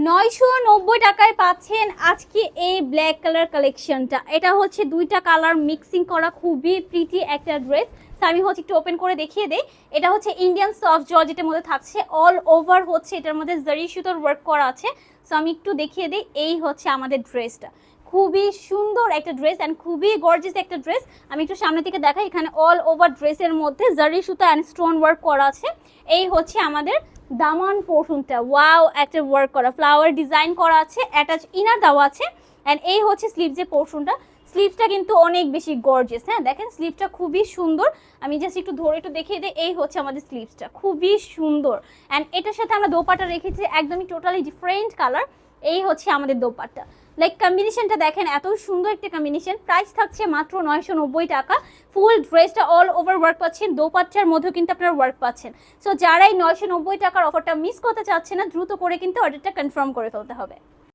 990 টাকায় পাচ্ছেন আজকে এই ব্ল্যাক কালার কালেকশনটা। এটা হচ্ছে দুইটা কালার মিক্সিং করা খুবই প্রিটি একটা ড্রেস। আমি হচ্ছে একটু ওপেন করে দেখিয়ে দেই। এটা হচ্ছে ইন্ডিয়ান সফট জর্জেটের মধ্যে থাকছে, অল ওভার হচ্ছে এটার মধ্যে জারি সুতোর ওয়ার্ক করা আছে। সো আমি একটু দেখিয়ে দিই, এই হচ্ছে আমাদের ড্রেসটা। খুবই সুন্দর একটা ড্রেস অ্যান্ড খুবই গর্জিয়াস একটা ড্রেস। আমি একটু সামনে থেকে দেখাই, এখানে অল ওভার ড্রেসের মধ্যে জারি সুতো অ্যান্ড স্টোন ওয়ার্ক করা আছে। এই হচ্ছে আমাদের দামান পোর্শনটা, ওয়াও একটা ওয়ার্ক করা ফ্লাওয়ার ডিজাইন করা আছে, অ্যাটাচ ইনার দেওয়া আছে। অ্যান্ড এই হচ্ছে স্লিভসের পোর্শনটা। স্লিভসটা কিন্তু অনেক বেশি গর্জিয়াস, হ্যাঁ দেখেন স্লিভসটা খুবই সুন্দর। আমি জাস্ট একটু ধরে একটু দেখিয়ে দিই, এই হচ্ছে আমাদের স্লিভসটা খুবই সুন্দর। অ্যান্ড এটার সাথে আমরা দোপাট্টা রেখেছি একদমই টোটালি ডিফারেন্ট কালার। এই হচ্ছে আমাদের দোপাট্টা, লাইক কম্বিনেশনটা দেখেন এত সুন্দর একটা কম্বিনেশন। প্রাইস থাকছে মাত্র 990 টাকা। ফুল ড্রেসটা অল ওভার ওয়ার্ক পাচ্ছেন, দোপাট্টার মধ্যেও কিন্তু আপনারা ওয়ার্ক পাচ্ছেন। সো যারা এই 990 টাকার অফারটা মিস করতে চাচ্ছে না, দ্রুত করে কিন্তু অর্ডারটা কনফার্ম করে ফেলতে হবে।